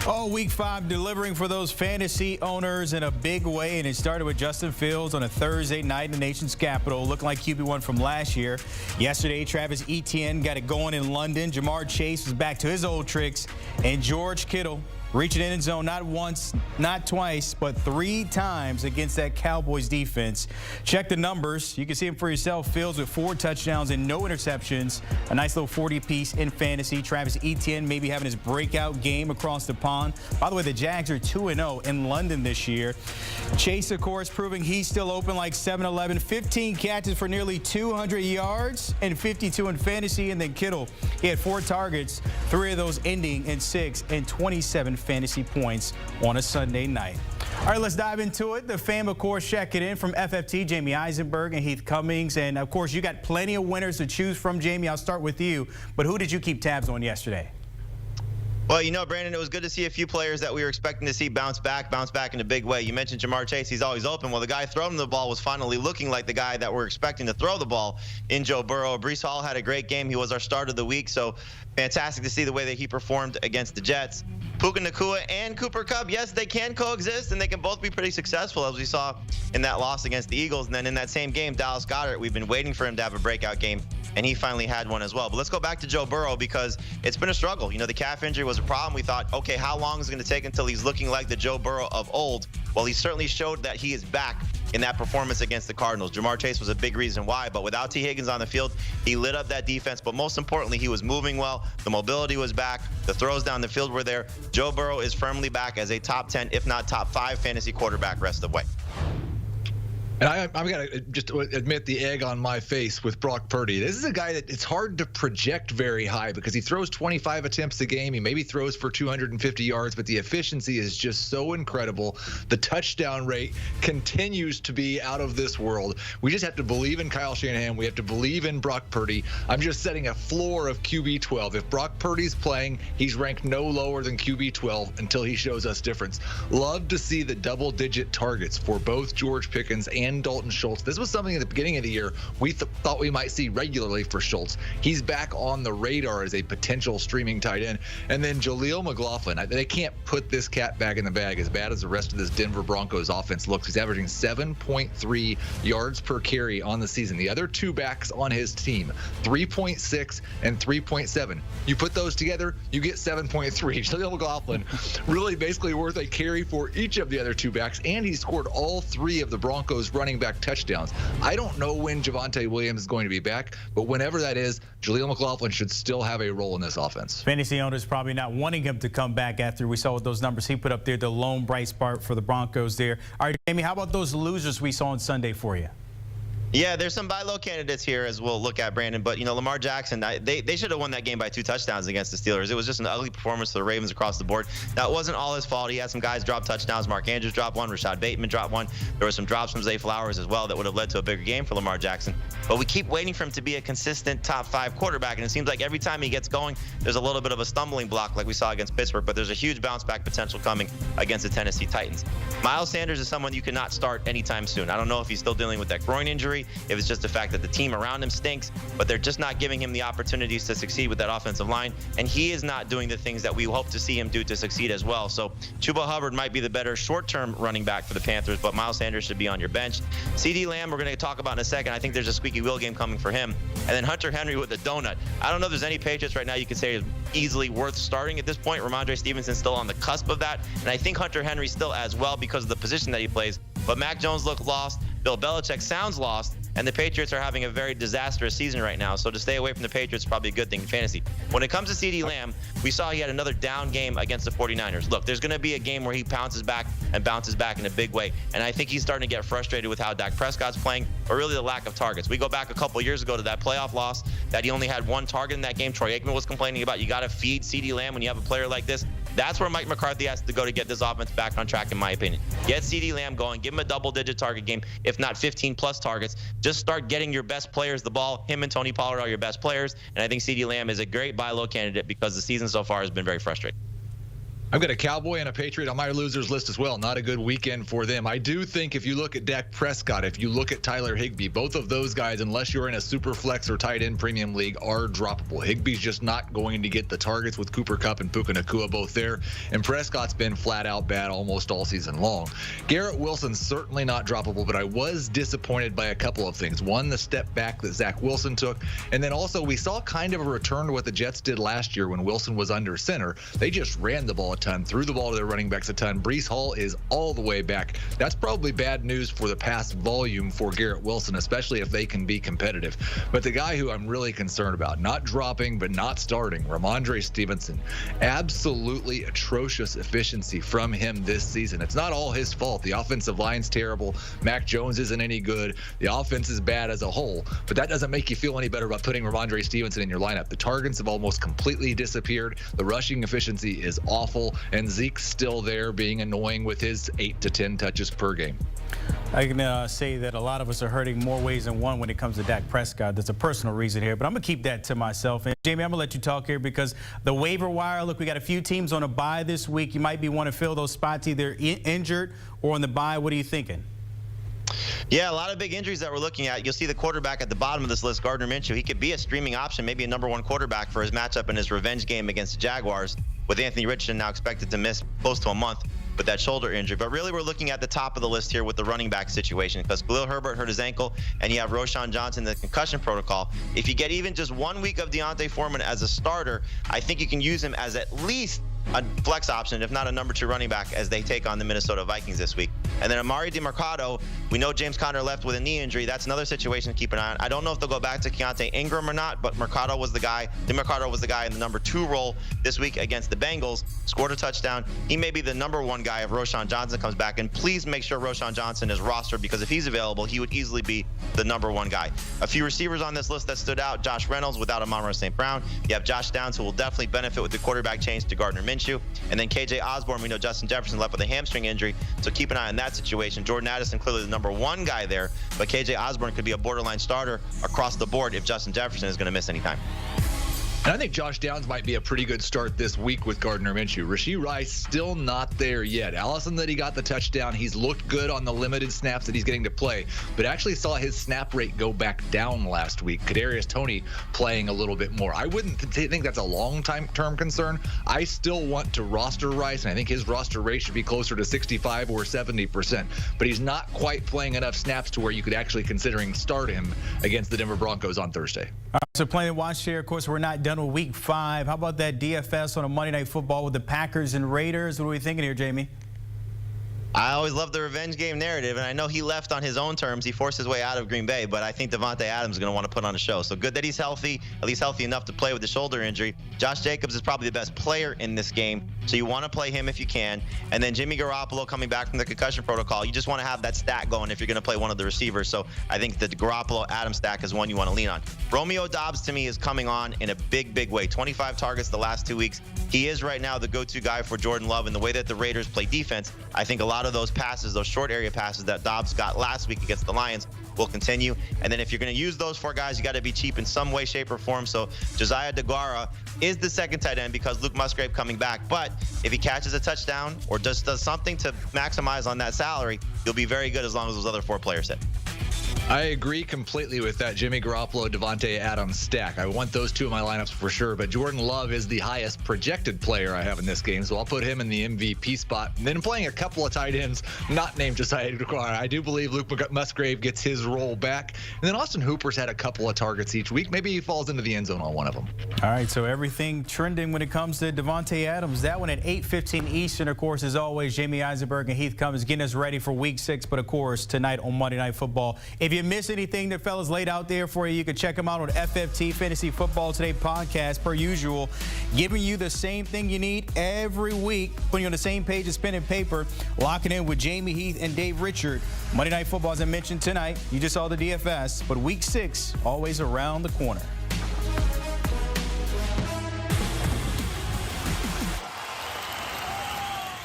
Oh, week 5 delivering for those fantasy owners in a big way, and it started with Justin Fields on a Thursday night in the nation's capital, looking like QB1 from last year. Yesterday, Travis Etienne got it going in London. Jamar Chase was back to his old tricks, and George Kittle reaching in zone not once, not twice, but 3 times against that Cowboys defense. Check the numbers. You can see them for yourself. Fields with 4 touchdowns and no interceptions. A nice little 40-piece in fantasy. Travis Etienne maybe having his breakout game across the pond. By the way, the Jags are 2-0 in London this year. Chase, of course, proving he's still open like 7-11. 15 catches for nearly 200 yards and 52 in fantasy. And then Kittle, he had 4 targets, 3 of those ending in 6 and 27 fantasy points on a Sunday night. All right, let's dive into it. The fam, of course, checking in from FFT, Jamey Eisenberg and Heath Cummings. And, of course, you got plenty of winners to choose from. Jamey, I'll start with you. But who did you keep tabs on yesterday? Well, you know, Brandon, it was good to see a few players that we were expecting to see bounce back in a big way. You mentioned Jamar Chase. He's always open. Well, the guy throwing the ball was finally looking like the guy that we're expecting to throw the ball in Joe Burrow. Breece Hall had a great game. He was our start of the week, so fantastic to see the way that he performed against the Jets. Puka Nacua and Cooper Kupp, yes, they can coexist, and they can both be pretty successful, as we saw in that loss against the Eagles. And then in that same game, Dallas Goedert, we've been waiting for him to have a breakout game, and he finally had one as well. But let's go back to Joe Burrow, because it's been a struggle. You know, the calf injury was a problem. We thought, okay, how long is it going to take until he's looking like the Joe Burrow of old? Well, he certainly showed that he is back in that performance against the Cardinals. Jamar Chase was a big reason why, but without T. Higgins on the field, he lit up that defense. But most importantly, he was moving well. The mobility was back. The throws down the field were there. Joe Burrow is firmly back as a top 10, if not top 5 fantasy quarterback rest of the way. And I'm going to just admit the egg on my face with Brock Purdy. This is a guy that it's hard to project very high because he throws 25 attempts a game. He maybe throws for 250 yards, but the efficiency is just so incredible. The touchdown rate continues to be out of this world. We just have to believe in Kyle Shanahan. We have to believe in Brock Purdy. I'm just setting a floor of QB 12. If Brock Purdy's playing, he's ranked no lower than QB 12 until he shows us difference. Love to see the double-digit targets for both George Pickens and Dalton Schultz. This was something at the beginning of the year we thought we might see regularly for Schultz. He's back on the radar as a potential streaming tight end. And then Jaleel McLaughlin. They can't put this cat back in the bag as bad as the rest of this Denver Broncos offense looks. He's averaging 7.3 yards per carry on the season. The other 2 backs on his team, 3.6 and 3.7. You put those together, you get 7.3. Jaleel McLaughlin really basically worth a carry for each of the other 2 backs, and he scored all 3 of the Broncos running back touchdowns. I don't know when Javonte Williams is going to be back, but whenever that is, Jaleel McLaughlin should still have a role in this offense. Fantasy owners probably not wanting him to come back after we saw what those numbers he put up there, the lone bright spot for the Broncos there. All right, Jamey, how about those losers we saw on Sunday for you? Yeah, there's some buy low candidates here as we'll look at, Brandon. But, you know, Lamar Jackson, they should have won that game by 2 touchdowns against the Steelers. It was just an ugly performance for the Ravens across the board. Now, it wasn't all his fault. He had some guys drop touchdowns. Mark Andrews dropped one. Rashad Bateman dropped one. There were some drops from Zay Flowers as well that would have led to a bigger game for Lamar Jackson. But we keep waiting for him to be a consistent top 5 quarterback. And it seems like every time he gets going, there's a little bit of a stumbling block like we saw against Pittsburgh. But there's a huge bounce back potential coming against the Tennessee Titans. Miles Sanders is someone you cannot start anytime soon. I don't know if he's still dealing with that groin injury, if it's just the fact that the team around him stinks, but they're just not giving him the opportunities to succeed with that offensive line, and he is not doing the things that we hope to see him do to succeed as well. So Chuba Hubbard might be the better short-term running back for the Panthers, but Miles Sanders should be on your bench. CeeDee Lamb, we're going to talk about in a second. I think there's a squeaky wheel game coming for him. And then Hunter Henry with the donut. I don't know if there's any Patriots right now you could say is easily worth starting at this point. Ramondre Stevenson's still on the cusp of that, and I think Hunter Henry still as well because of the position that he plays. But Mac Jones looked lost. Bill Belichick sounds lost. And the Patriots are having a very disastrous season right now. So to stay away from the Patriots is probably a good thing in fantasy. When it comes to CeeDee Lamb, we saw he had another down game against the 49ers. Look, there's going to be a game where he pounces back and bounces back in a big way. And I think he's starting to get frustrated with how Dak Prescott's playing, or really the lack of targets. We go back a couple years ago to that playoff loss that he only had 1 target in that game. Troy Aikman was complaining about you got to feed CeeDee Lamb when you have a player like this. That's where Mike McCarthy has to go to get this offense back on track, in my opinion. Get CeeDee Lamb going. Give him a double-digit target game, if not 15-plus targets. Just start getting your best players the ball. Him and Tony Pollard are your best players. And I think CeeDee Lamb is a great buy low candidate because the season so far has been very frustrating. I've got a Cowboy and a Patriot on my losers list as well. Not a good weekend for them. I do think if you look at Dak Prescott, if you look at Tyler Higbee, both of those guys, unless you're in a super flex or tight end premium league, are droppable. Higbee's just not going to get the targets with Cooper Kupp and Puka Nacua both there. And Prescott's been flat out bad almost all season long. Garrett Wilson's certainly not droppable, but I was disappointed by a couple of things. One, the step back that Zach Wilson took. And then also we saw kind of a return to what the Jets did last year when Wilson was under center. They just ran the ball a ton, threw the ball to their running backs a ton. Breece Hall is all the way back. That's probably bad news for the pass volume for Garrett Wilson, especially if they can be competitive. But the guy who I'm really concerned about, not dropping but not starting, Ramondre Stevenson. Absolutely atrocious efficiency from him this season. It's not all his fault. The offensive line's terrible. Mac Jones isn't any good. The offense is bad as a whole, but that doesn't make you feel any better about putting Ramondre Stevenson in your lineup. The targets have almost completely disappeared. The rushing efficiency is awful, and Zeke's still there being annoying with his 8 to 10 touches per game. I can say that a lot of us are hurting more ways than one when it comes to Dak Prescott. There's a personal reason here, but I'm going to keep that to myself. And Jamey, I'm going to let you talk here because the waiver wire, look, we got a few teams on a bye this week. You might be want to fill those spots either injured or on the bye. What are you thinking? Yeah, a lot of big injuries that we're looking at. You'll see the quarterback at the bottom of this list, Gardner Minshew. He could be a streaming option, maybe a #1 quarterback for his matchup in his revenge game against the Jaguars, with Anthony Richardson now expected to miss close to a month with that shoulder injury. But really, we're looking at the top of the list here with the running back situation because Khalil Herbert hurt his ankle, and you have Roshan Johnson in the concussion protocol. If you get even just 1 week of Deontay Foreman as a starter, I think you can use him as at least a flex option, if not a #2 running back, as they take on the Minnesota Vikings this week. And then Amari DeMarcado, we know James Conner left with a knee injury. That's another situation to keep an eye on. I don't know if they'll go back to Keontae Ingram or not, but DeMarcado was the guy in the #2 role this week against the Bengals, scored a touchdown. He may be the #1 guy if Roshan Johnson comes back. And please make sure Roshan Johnson is rostered because if he's available, he would easily be the #1 guy. A few receivers on this list that stood out: Josh Reynolds without Amon-Ra St. Brown. You have Josh Downs, who will definitely benefit with the quarterback change to Gardner Minshew. And then KJ Osborn, we know Justin Jefferson left with a hamstring injury, so keep an eye on that situation. Jordan Addison, clearly the #1 guy there, but KJ Osborn could be a borderline starter across the board if Justin Jefferson is going to miss any time. And I think Josh Downs might be a pretty good start this week with Gardner Minshew. Rashee Rice still not there yet. Allison that he got the touchdown. He's looked good on the limited snaps that he's getting to play, but actually saw his snap rate go back down last week. Kadarius Toney playing a little bit more. I wouldn't think that's a long-term concern. I still want to roster Rice, and I think his roster rate should be closer to 65 or 70%. But he's not quite playing enough snaps to where you could actually considering start him against the Denver Broncos on Thursday. All right, so playing to watch here. Of course, we're not done with Week 5. How about that DFS on a Monday Night Football with the Packers and Raiders? What are we thinking here, Jamey? I always love the revenge game narrative, and I know he left on his own terms. He forced his way out of Green Bay, but I think Devontae Adams is going to want to put on a show. So good that he's healthy, at least healthy enough to play with the shoulder injury. Josh Jacobs is probably the best player in this game, so you want to play him if you can. And then Jimmy Garoppolo coming back from the concussion protocol. You just want to have that stack going if you're going to play one of the receivers. So I think the Garoppolo-Adams stack is one you want to lean on. Romeo Doubs, to me, is coming on in a big, big way. 25 targets the last 2 weeks. He is right now the go-to guy for Jordan Love, and the way that the Raiders play defense, I think a lot of those passes, those short area passes that Dobbs got last week against the Lions will continue. And then if you're going to use those 4 guys, you got to be cheap in some way, shape, or form. So Josiah DeGuara is the second tight end because Luke Musgrave coming back. But if he catches a touchdown or just does something to maximize on that salary, you'll be very good as long as those other 4 players hit. I agree completely with that Jimmy Garoppolo, Devontae Adams stack. I want those 2 in my lineups for sure, but Jordan Love is the highest projected player I have in this game, so I'll put him in the MVP spot. And then playing a couple of tight ends not named Josiah DeGuara. I do believe Luke Musgrave gets his role back. And then Austin Hooper's had a couple of targets each week. Maybe he falls into the end zone on one of them. All right, so everything trending when it comes to Devontae Adams. That one at 8:15 Eastern, of course, as always. Jamey, Eisenberg, and Heath Cummings getting us ready for Week 6, but of course, tonight on Monday Night Football. If you miss anything that fellas laid out there for you, you can check them out on FFT Fantasy Football Today podcast, per usual, giving you the same thing you need every week, putting you on the same page as pen and paper, locking in with Jamey, Heath, and Dave Richard. Monday Night Football, as I mentioned tonight, you just saw the DFS, but Week 6 always around the corner.